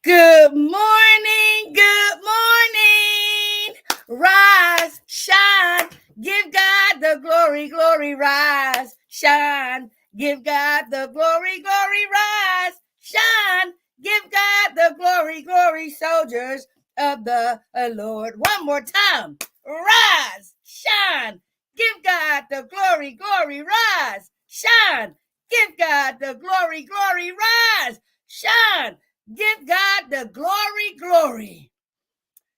Good morning, good morning. Rise, shine, give God the glory, glory, rise, shine, give God the glory, glory, rise, shine, give God the glory, glory, soldiers of the Lord. One more time. Rise, shine, give God the glory, glory, rise, shine, give God the glory, glory, rise, shine. Give God the glory, glory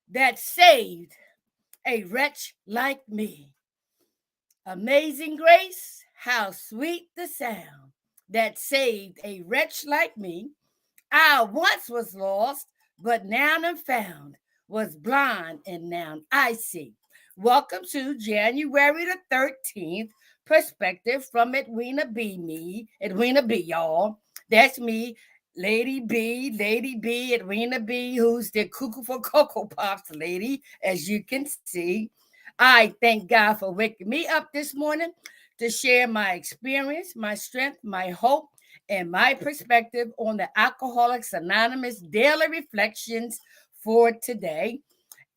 that saved a wretch like me. Amazing grace, how sweet the sound that saved a wretch like me. I once was lost, but now am found, was blind, and now I see. Welcome to January the 13th, Perspective from Edwina B, y'all. That's me, Lady B, Edwina B, who's the cuckoo for Cocoa Pops lady, as you can see. I thank God for waking me up this morning to share my experience, my strength, my hope, and my perspective on the Alcoholics Anonymous daily reflections for today.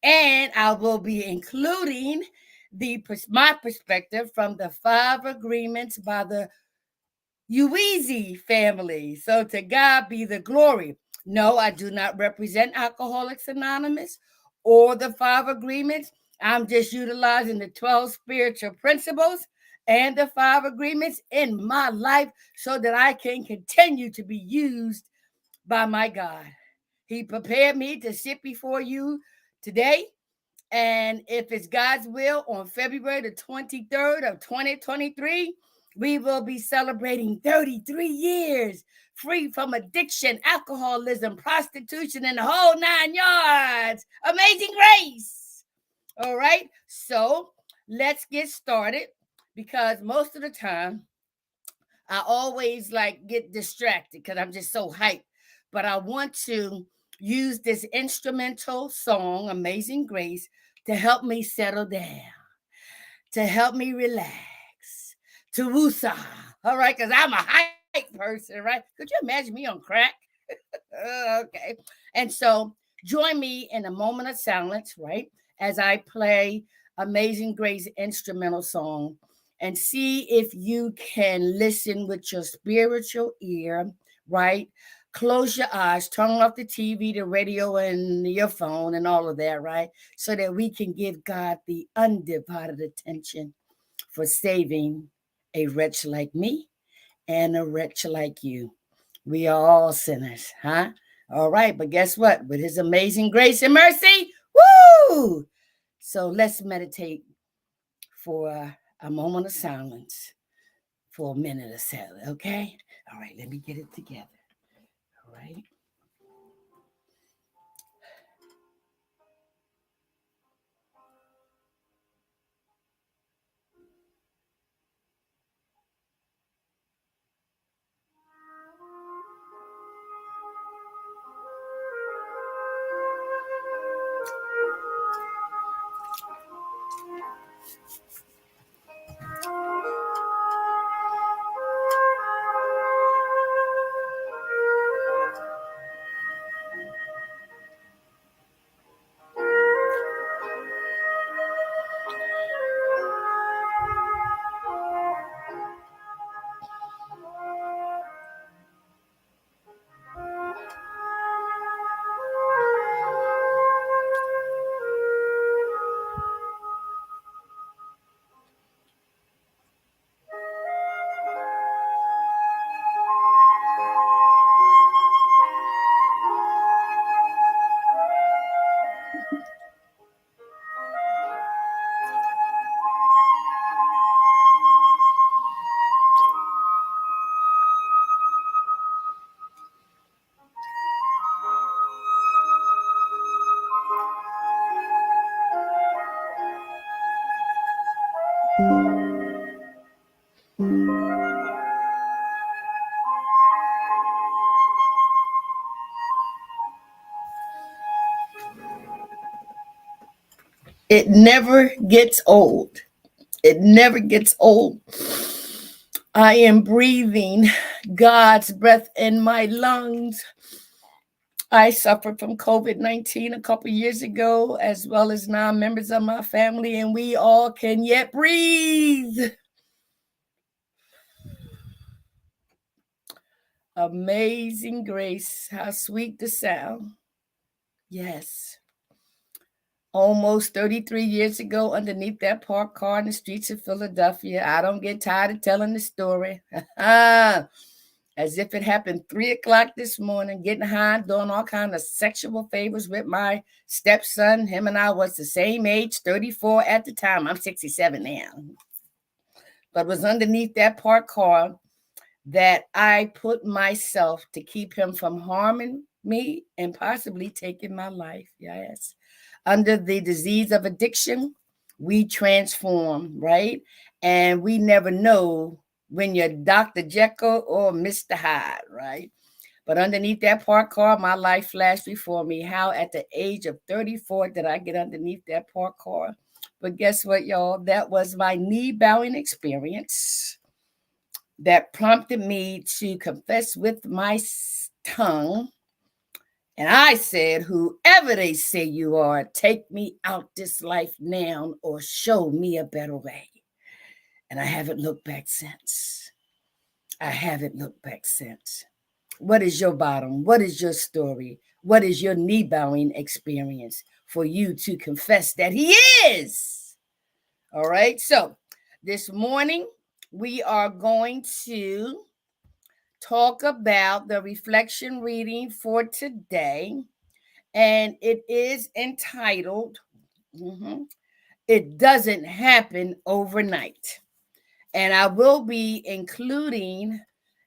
And I will be including my perspective from the 5 agreements by the Ruiz family. So to God be the glory. No, I do not represent Alcoholics Anonymous or the 5 agreements. I'm just utilizing the 12 spiritual principles and the 5 agreements in my life so that I can continue to be used by my God. He prepared me to sit before you today. And if it's God's will, on February the 23rd of 2023, we will be celebrating 33 years free from addiction, alcoholism, prostitution, and the whole 9 yards. Amazing grace. All right. So let's get started, because most of the time I always get distracted because I'm just so hyped. But I want to use this instrumental song, Amazing Grace, to help me settle down, to help me relax, to woosah. All right, because I'm a hype person, right? Could you imagine me on crack? Okay. And so join me in a moment of silence, right, as I play Amazing Grace instrumental song, and see if you can listen with your spiritual ear, right? Close your eyes, turn off the TV, the radio, and your phone, and all of that, right? So that we can give God the undivided attention for saving a wretch like me and a wretch like you. We are all sinners, huh? All right, but guess what? With his amazing grace and mercy, woo! So let's meditate for a moment of silence, for a minute or so, okay? All right, let me get it together. All right. It never gets old. It never gets old. I am breathing God's breath in my lungs. I suffered from COVID-19 a couple years ago, as well as 9 members of my family, and we all can yet breathe. Amazing grace, how sweet the sound. Yes. Almost 33 years ago, underneath that parked car in the streets of Philadelphia, I don't get tired of telling the story. As if it happened 3 o'clock this morning, getting high, doing all kinds of sexual favors with my stepson. Him and I was the same age, 34 at the time. I'm 67 now. But it was underneath that parked car that I put myself to keep him from harming me and possibly taking my life. Yes. Under the disease of addiction, we transform, right? And we never know when you're Dr. Jekyll or Mr. Hyde, right? But underneath that parked car, my life flashed before me. How at the age of 34 did I get underneath that parked car? But guess what, y'all? That was my knee bowing experience that prompted me to confess with my tongue. And I said, whoever they say you are, take me out this life now or show me a better way. And I haven't looked back since. I haven't looked back since. What is your bottom? What is your story? What is your knee bowing experience for you to confess that He is? All right. So this morning, we are going to talk about the reflection reading for today, and it is entitled, It Doesn't Happen Overnight. And I will be including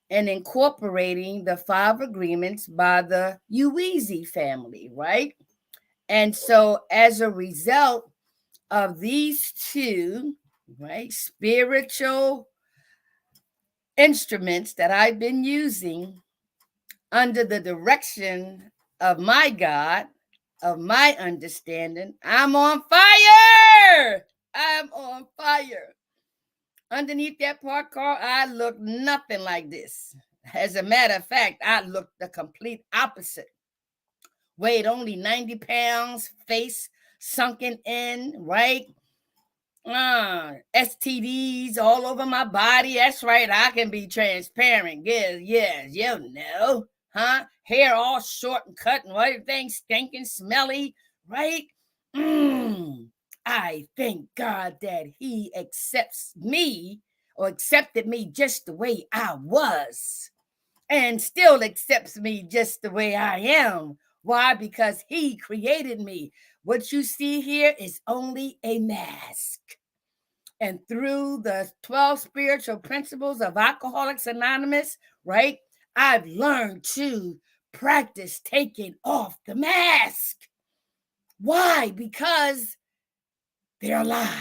and incorporating the 5 agreements by the Ruiz family, right? And so as a result of these 2, right, spiritual instruments that I've been using under the direction of my God, of my understanding, I'm on fire. I'm on fire. Underneath that parked car, I look nothing like this. As a matter of fact, I look the complete opposite. Weighed only 90 pounds, face sunken in, right? STDs all over my body. That's right. I can be transparent. Yes, you know. Hair all short and cut and everything stinking, smelly, right? I thank God that He accepts me or accepted me just the way I was and still accepts me just the way I am. Why? Because He created me. What you see here is only a mask. And through the 12 spiritual principles of Alcoholics Anonymous, right, I've learned to practice taking off the mask. Why? Because they're lies.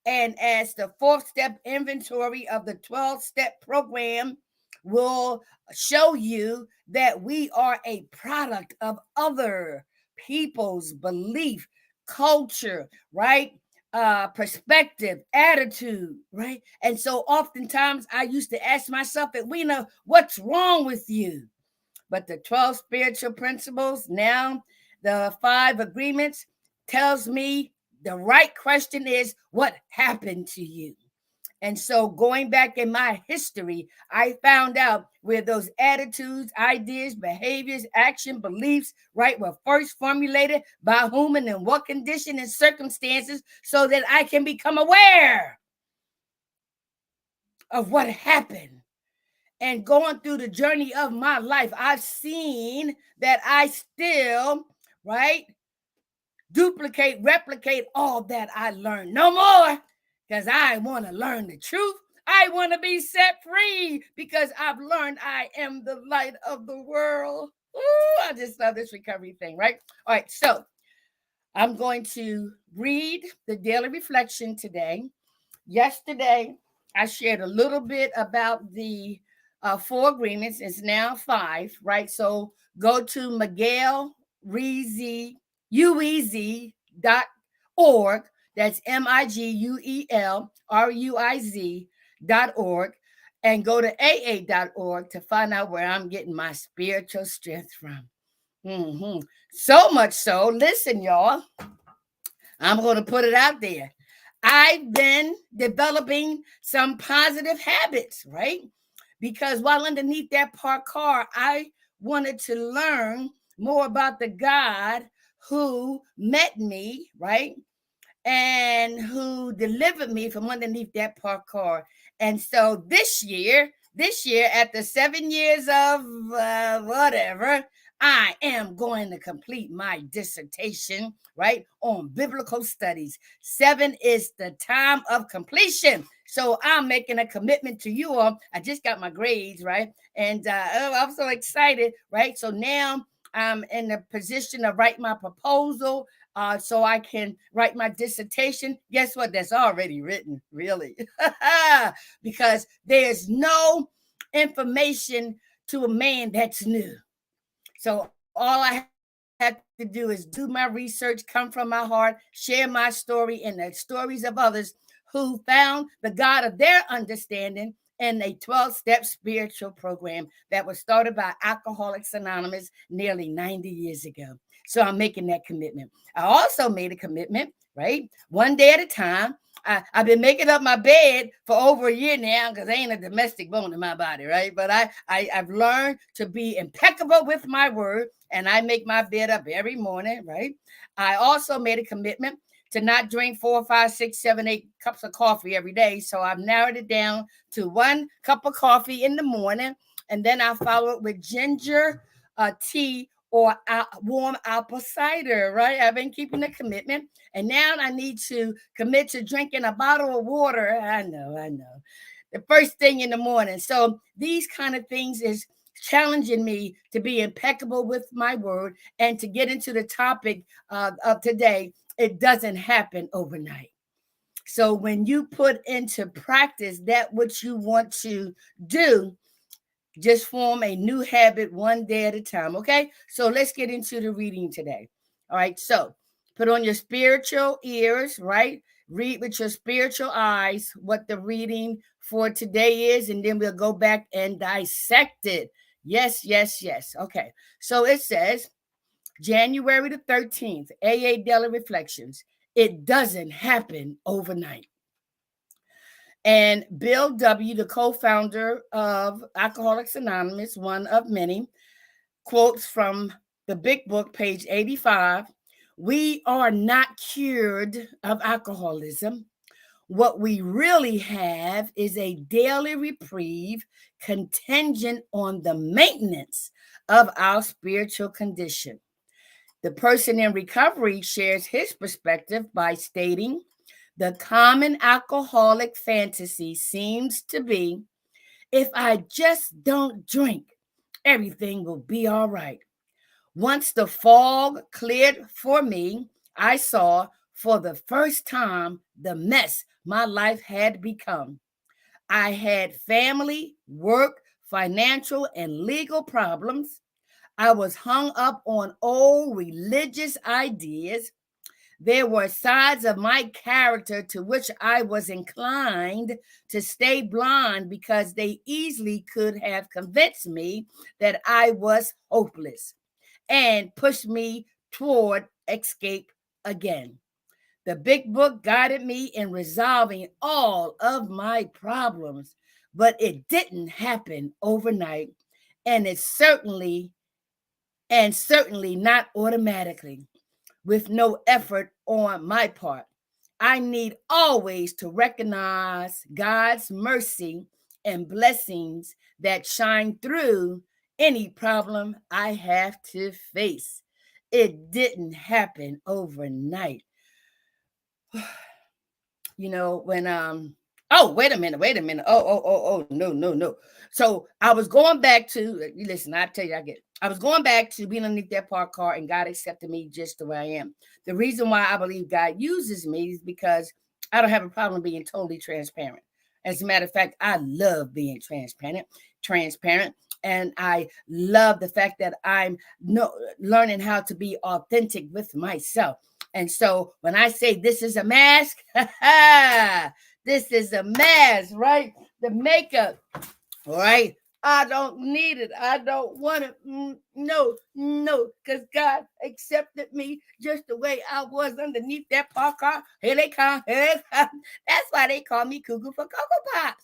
And as the 4th step inventory of the 12-step program will show you, that we are a product of other people's belief, culture, right? Perspective, attitude, right? And so oftentimes I used to ask myself, Edwina, what's wrong with you? But the 12 spiritual principles, now the 5 agreements, tells me the right question is, what happened to you? And so going back in my history, I found out where those attitudes, ideas, behaviors, action, beliefs, right, were first formulated by whom and in what condition and circumstances, so that I can become aware of what happened. And going through the journey of my life, I've seen that I still, right, replicate all that I learned. No more, because I want to learn the truth. I want to be set free because I've learned I am the light of the world. Ooh, I just love this recovery thing, right? All right, so I'm going to read the daily reflection today. Yesterday, I shared a little bit about the 4 agreements. It's now 5, right? So go to miguelruiz.org. That's MIGUELRUIZ.org. and go to aa.org to find out where I'm getting my spiritual strength from. So much so, listen, y'all, I'm going to put it out there. I've been developing some positive habits, right? Because while underneath that parked car, I wanted to learn more about the God who met me, right? And who delivered me from underneath that parked car. And so this year, after 7 years of whatever, I am going to complete my dissertation, right, on biblical studies. 7 is the time of completion. So I'm making a commitment to you all. I just got my grades, right? And I'm so excited, right? So now I'm in the position of write my proposal so I can write my dissertation. Guess what? That's already written, really. Because there's no information to a man that's new. So all I have to do is do my research, come from my heart, share my story and the stories of others who found the God of their understanding in a 12-step spiritual program that was started by Alcoholics Anonymous nearly 90 years ago. So I'm making that commitment. I also made a commitment, right? One day at a time. I've been making up my bed for over a year now because there ain't a domestic bone in my body, right? But I've learned to be impeccable with my word, and I make my bed up every morning, right? I also made a commitment to not drink 4, 5, 6, 7, 8 cups of coffee every day. So I've narrowed it down to 1 cup of coffee in the morning, and then I follow it with ginger tea or warm apple cider, right? I've been keeping the commitment. And now I need to commit to drinking a bottle of water. I know. The first thing in the morning. So these kind of things is challenging me to be impeccable with my word and to get into the topic of today. It doesn't happen overnight. So when you put into practice that which you want to do, just form a new habit one day at a time, okay? So let's get into the reading today. All right, so put on your spiritual ears, right? Read with your spiritual eyes what the reading for today is, and then we'll go back and dissect it. Yes. Okay, so it says, January the 13th, AA Daily Reflections. It doesn't happen overnight. And Bill W., the co-founder of Alcoholics Anonymous, one of many, quotes from the Big Book, page 85. We are not cured of alcoholism. What we really have is a daily reprieve contingent on the maintenance of our spiritual condition. The person in recovery shares his perspective by stating, the common alcoholic fantasy seems to be, if I just don't drink, everything will be all right. Once the fog cleared for me, I saw for the first time the mess my life had become. I had family, work, financial, and legal problems. I was hung up on old religious ideas. There were sides of my character to which I was inclined to stay blind because they easily could have convinced me that I was hopeless and pushed me toward escape again. The Big Book guided me in resolving all of my problems, but it didn't happen overnight, and certainly not automatically, with no effort on my part. I need always to recognize God's mercy and blessings that shine through any problem I have to face. It didn't happen overnight. You know, when wait a minute. Oh, no. So I was going back to listen, I tell you, I was going back to being underneath that parked car, and God accepted me just the way I am. The reason why I believe God uses me is because I don't have a problem being totally transparent. As a matter of fact, I love being transparent. And I love the fact that I'm learning how to be authentic with myself. And so when I say this is a mask, this is a mask, right? the makeup. All right. I don't need it. I don't want it. No, because God accepted me just the way I was underneath that park car. Here they come. Here they come. That's why they call me Cuckoo for Cocoa Pops.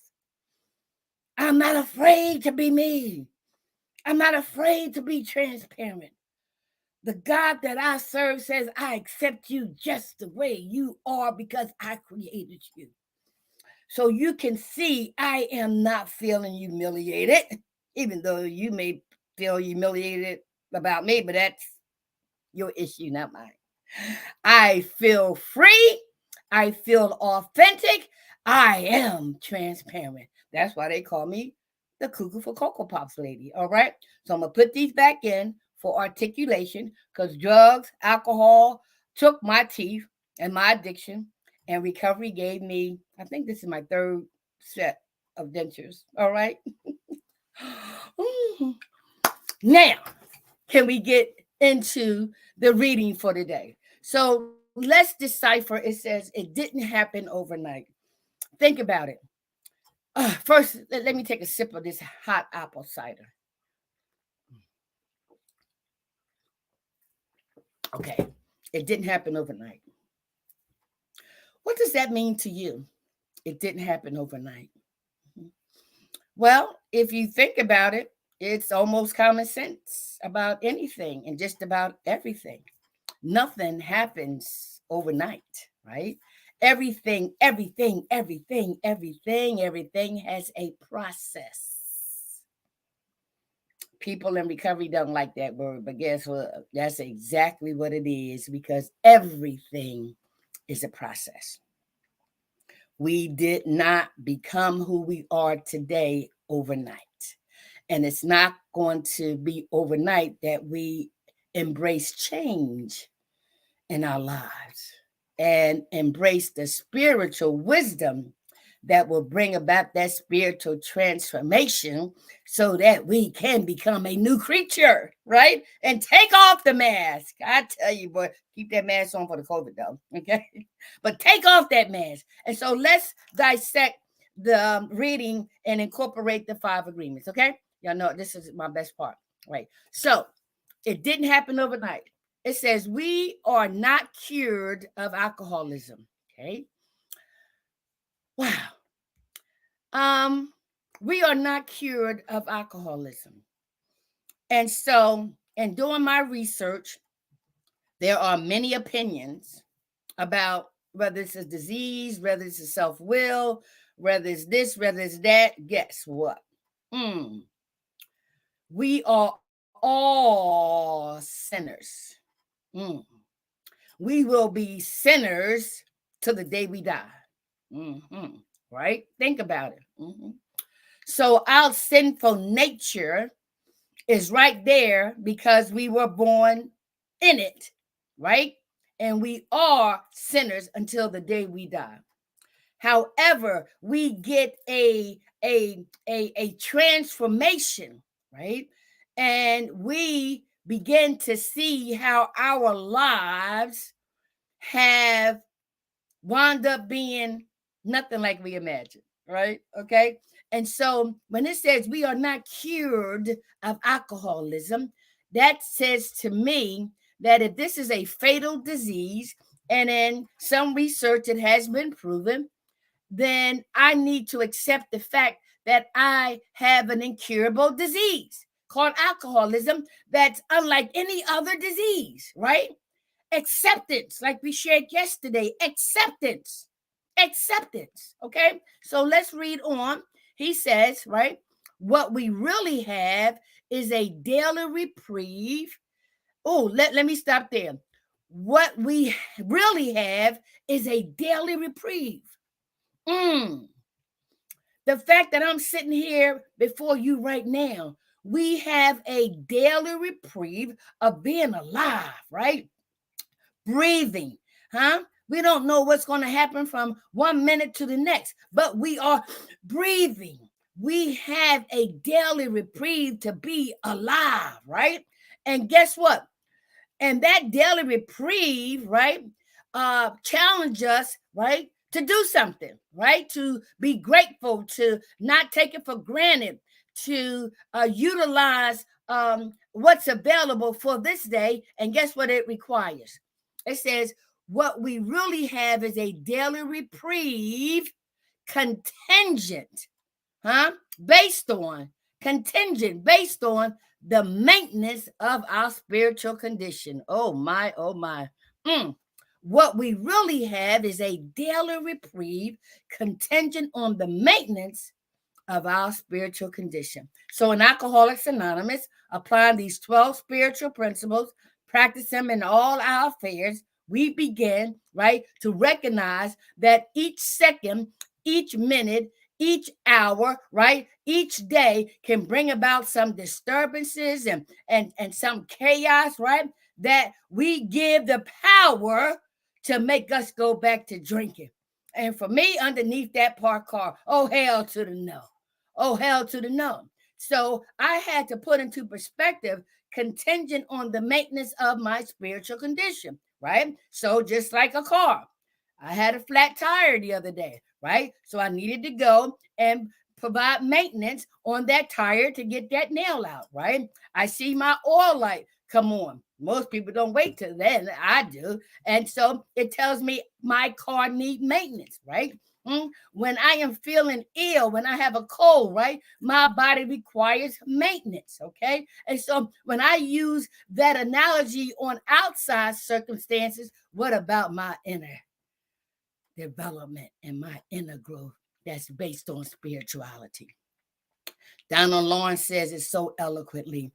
I'm not afraid to be me. I'm not afraid to be transparent. The God that I serve says, I accept you just the way you are because I created you. So you can see I am not feeling humiliated, even though you may feel humiliated about me, but that's your issue, not mine. I feel free. I feel authentic. I am transparent. That's why they call me the Cuckoo for Cocoa Pops lady. All right. So I'm going to put these back in for articulation because drugs, alcohol took my teeth and my addiction, and recovery gave me, I think this is my third set of dentures. All right. Now, can we get into the reading for today? So let's decipher. It says it didn't happen overnight. Think about it. First, let me take a sip of this hot apple cider. Okay, it didn't happen overnight. What does that mean to you? It didn't happen overnight. Well, if you think about it, it's almost common sense about anything and just about everything. Nothing happens overnight, right? Everything has a process. People in recovery don't like that word, but guess what? That's exactly what it is because everything is a process. We did not become who we are today overnight. And it's not going to be overnight that we embrace change in our lives and embrace the spiritual wisdom that will bring about that spiritual transformation so that we can become a new creature, right? And take off the mask. I tell you, boy, keep that mask on for the COVID, though, okay? But take off that mask. And so let's dissect the reading and incorporate the 5 agreements, okay? Y'all know this is my best part, right? So it didn't happen overnight. It says we are not cured of alcoholism, okay? Wow. We are not cured of alcoholism. And so, in doing my research, there are many opinions about whether it's a disease, whether it's a self-will, whether it's this, whether it's that. Guess what? We are all sinners. We will be sinners till the day we die. Right? Think about it. So our sinful nature is right there because we were born in it, right? And we are sinners until the day we die. However, we get a transformation, right? And we begin to see how our lives have wound up being nothing like we imagined, right? Okay. And so when it says we are not cured of alcoholism, that says to me that if this is a fatal disease, and in some research it has been proven, then I need to accept the fact that I have an incurable disease called alcoholism that's unlike any other disease, right? Acceptance, like we shared yesterday, acceptance. Okay, so let's read on. He says, right, what we really have is a daily reprieve. Oh, let me stop there. What we really have is a daily reprieve. The fact that I'm sitting here before you right now, we have a daily reprieve of being alive, right? Breathing, huh? We don't know what's going to happen from 1 minute to the next, but we are breathing. We have a daily reprieve to be alive, right? And guess what? And that daily reprieve, right, challenge us, right, to do something, right? To be grateful, to not take it for granted, to utilize what's available for this day. And guess what it requires? It says, what we really have is a daily reprieve contingent, huh? Based on, contingent, based on the maintenance of our spiritual condition. Oh my, oh my. Mm. What we really have is a daily reprieve contingent on the maintenance of our spiritual condition. So in Alcoholics Anonymous, applying these 12 spiritual principles, practice them in all our affairs, we begin, right, to recognize that each second, each minute, each hour, right, each day can bring about some disturbances and some chaos, right, that we give the power to make us go back to drinking. And for me, underneath that parked car, oh, hell to the no. Oh, hell to the no. So I had to put into perspective contingent on the maintenance of my spiritual condition, right? So just like a car, I had a flat tire the other day, right? So I needed to go and provide maintenance on that tire to get that nail out, right? I see my oil light come on. Most people don't wait till then. I do. And so it tells me my car need maintenance, right? When I am feeling ill, when I have a cold, right? My body requires maintenance, okay? And so when I use that analogy on outside circumstances, what about my inner development and my inner growth that's based on spirituality? Donald Lawrence says it so eloquently.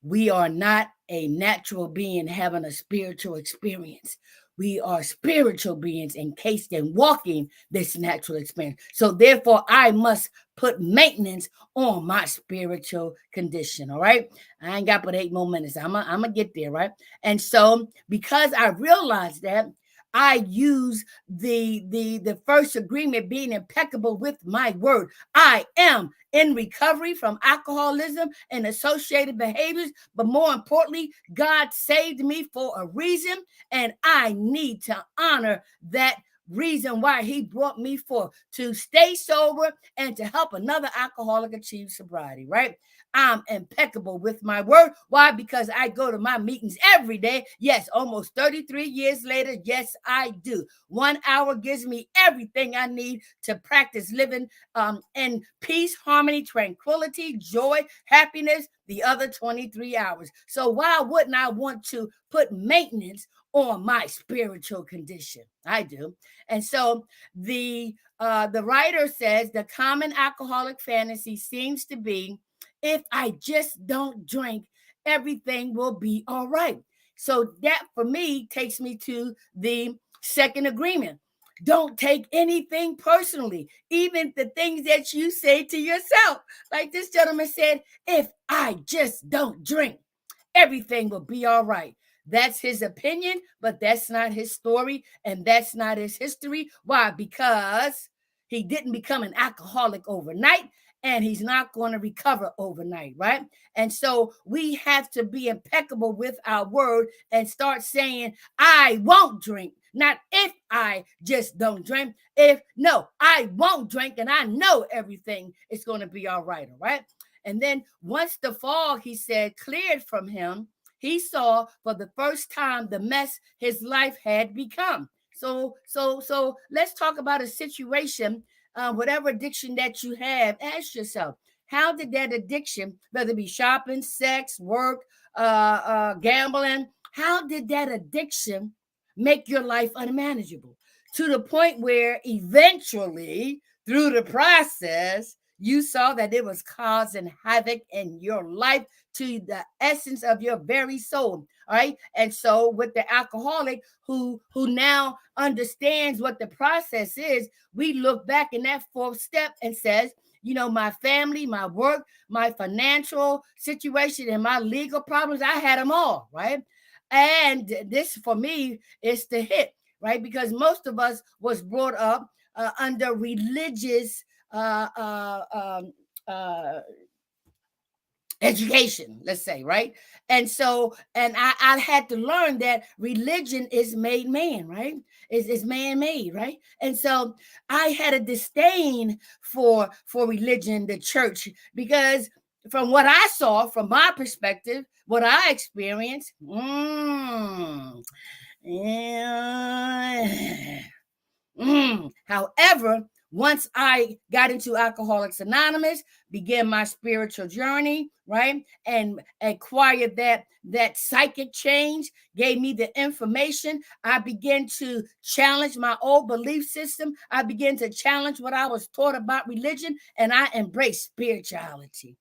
We are not a natural being having a spiritual experience. We are spiritual beings encased in walking this natural experience. So therefore, I must put maintenance on my spiritual condition. All right. I ain't got but 8 more minutes. I'm gonna get there, right? And so because I realized that, I use the first agreement being impeccable with my word. I am in recovery from alcoholism and associated behaviors, but more importantly, God saved me for a reason, and I need to honor that reason why he brought me forth to stay sober and to help another alcoholic achieve sobriety, right? I'm impeccable with my word. Why? Because I go to my meetings every day. Yes, almost 33 years later. Yes, I do. 1 hour gives me everything I need to practice living in peace, harmony, tranquility, joy, happiness, the other 23 hours. So why wouldn't I want to put maintenance on my spiritual condition? I do. And so the writer says the common alcoholic fantasy seems to be, if I just don't drink, everything will be all right. So that for me takes me to the second agreement. Don't take anything personally, even the things that you say to yourself. Like this gentleman said, if I just don't drink, everything will be all right. That's his opinion, but that's not his story and that's not his history. Why? Because he didn't become an alcoholic overnight and he's not going to recover overnight, right? And so we have to be impeccable with our word and start saying, I won't drink. Not if I just don't drink. If no, I won't drink and I know everything is going to be all right? And then once the fog, he said, cleared from him, he saw for the first time the mess his life had become. So let's talk about a situation, whatever addiction that you have. Ask yourself, how did that addiction, whether it be shopping, sex, work, gambling, how did that addiction make your life unmanageable to the point where eventually, through the process, you saw that it was causing havoc in your life to the essence of your very soul. All right. And so with the alcoholic who now understands what the process is, we look back in that fourth step and says, you know, my family, my work, my financial situation, and my legal problems, I had them all, right? And this for me is the hit, right? Because most of us was brought up under religious uh, uh, um, uh, education, let's say, right? And so, and I had to learn that religion is made man, right? Is man-made, right? And so I had a disdain for religion, the church, because from what I saw, from my perspective, what I experienced, yeah. However, once I got into Alcoholics Anonymous, began my spiritual journey, right, and acquired that psychic change, gave me the information. I began to challenge my old belief system. I began to challenge what I was taught about religion, and I embraced spirituality.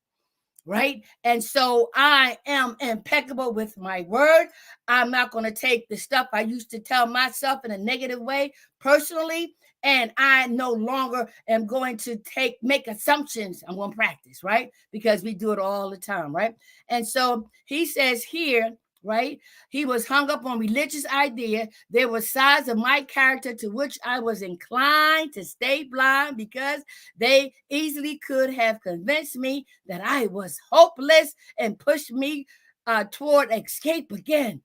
Right. And so I am impeccable with my word. I'm not going to take the stuff I used to tell myself in a negative way personally. And I no longer am going to make assumptions. I'm going to practice, right? Because we do it all the time, right? And so he says here, right? He was hung up on religious idea. There were sides of my character to which I was inclined to stay blind because they easily could have convinced me that I was hopeless and pushed me toward escape again.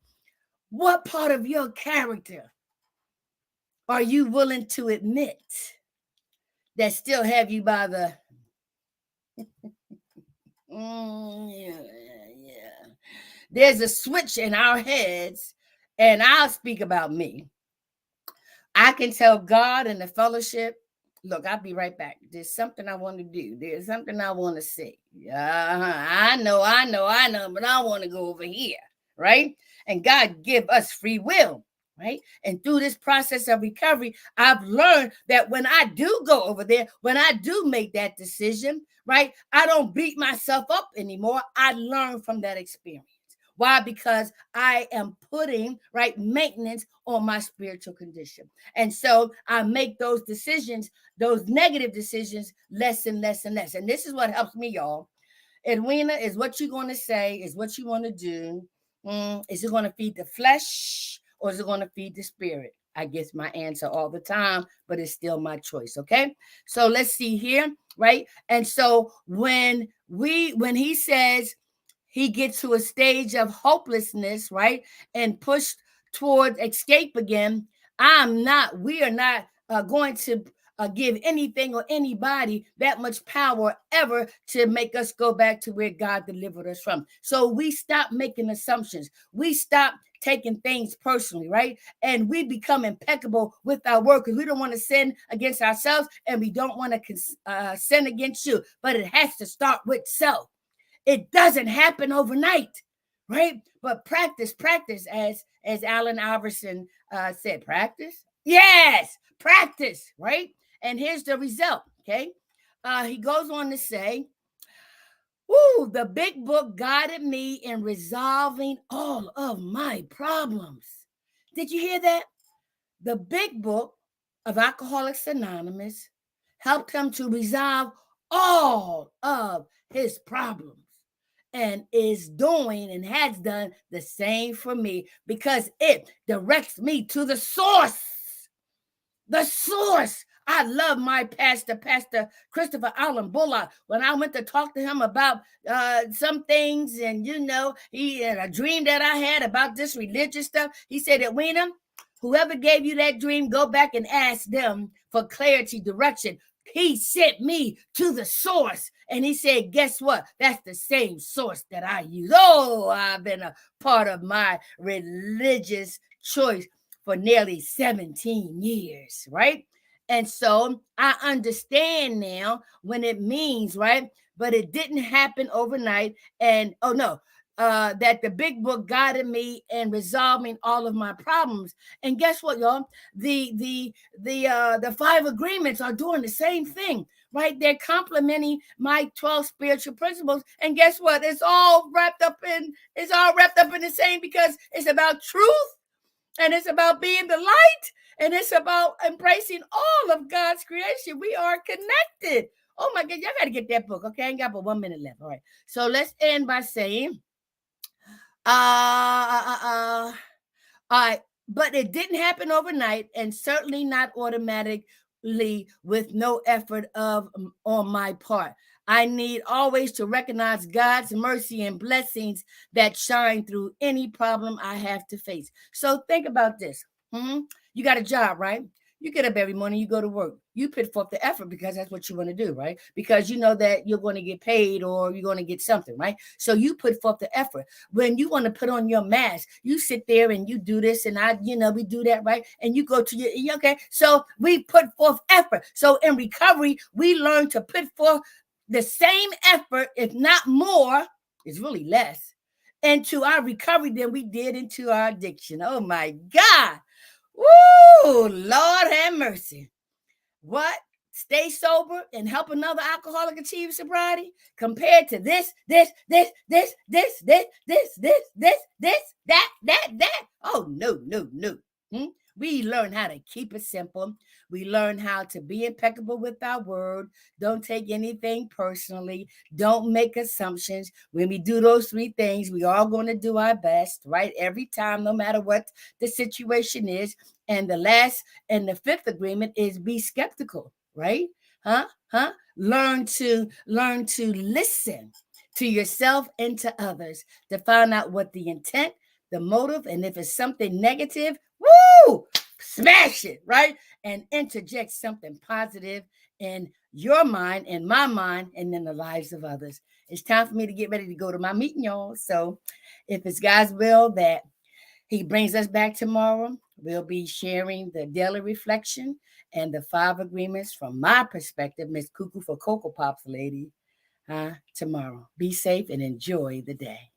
What part of your character are you willing to admit that still have you by the yeah. There's a switch in our heads, and I'll speak about me. I can tell God and the fellowship, look, I'll be right back. There's something I want to do. There's something I want to say. I know, but I want to go over here, right? And God give us free will, right? And through this process of recovery, I've learned that when I do go over there, when I do make that decision, right, I don't beat myself up anymore. I learn from that experience. Why? Because I am putting right maintenance on my spiritual condition. And so I make those decisions, those negative decisions, less and less and less. And this is what helps me, y'all. Edwina, is what you're going to say, is what you want to do. Is it going to feed the flesh or is it going to feed the spirit? I guess my answer all the time, but it's still my choice. Okay. So let's see here. Right. And so when he says, he gets to a stage of hopelessness, right, and pushed toward escape again. We are not going to give anything or anybody that much power ever to make us go back to where God delivered us from. So we stop making assumptions. We stop taking things personally, right? And we become impeccable with our word because we don't want to sin against ourselves and we don't want to sin against you. But it has to start with self. It doesn't happen overnight, right? But practice, as Allen Iverson said, practice. Yes, practice, right? And here's the result, okay? He goes on to say, "Woo, the big book guided me in resolving all of my problems." Did you hear that? The big book of Alcoholics Anonymous helped him to resolve all of his problems and is doing and has done the same for me because it directs me to the source. The source. I love my pastor, Pastor Christopher Allen Bullock. When I went to talk to him about some things, and he had a dream that I had about this religious stuff. He said, Edwina, whoever gave you that dream, go back and ask them for clarity, direction. He sent me to the source. And he said, guess what? That's the same source that I use. Oh, I've been a part of my religious choice for nearly 17 years, right? And so I understand now when it means, right? But it didn't happen overnight. And that the big book guided me in resolving all of my problems. And guess what, y'all? The 5 agreements are doing the same thing, right? They're complementing my 12 spiritual principles. And guess what? It's all wrapped up in the same because it's about truth. And it's about being the light. And it's about embracing all of God's creation. We are connected. Oh my God, y'all got to get that book. Okay, I ain't got but 1 minute left. All right. So let's end by saying, but it didn't happen overnight and certainly not automatically with no effort on my part. I need always to recognize God's mercy and blessings that shine through any problem I have to face. So think about this. You got a job, right? You get up every morning, you go to work. You put forth the effort because that's what you want to do, right? Because you know that you're going to get paid or you're going to get something, right? So you put forth the effort. When you want to put on your mask, you sit there and you do this and we do that, right? And you go to your, okay. So we put forth effort. So in recovery, we learn to put forth the same effort, if not more, is really less, into our recovery than we did into our addiction. Oh my God. Woo! Lord have mercy. What? Stay sober and help another alcoholic achieve sobriety compared to this, that. Oh, no, no, no. We learn how to keep it simple. We learn how to be impeccable with our word. Don't take anything personally. Don't make assumptions. When we do those three things, we are going to do our best, right? Every time, no matter what the situation is. And the fifth agreement is be skeptical, right? Learn to listen to yourself and to others to find out what the intent, the motive, and if it's something negative, woo, smash it, right? And interject something positive in your mind, in my mind, and in the lives of others. It's time for me to get ready to go to my meeting, y'all. So if it's God's will that He brings us back tomorrow, we'll be sharing the daily reflection and the 5 agreements from my perspective, Miss Cuckoo for Cocoa Pops lady, tomorrow. Be safe and enjoy the day.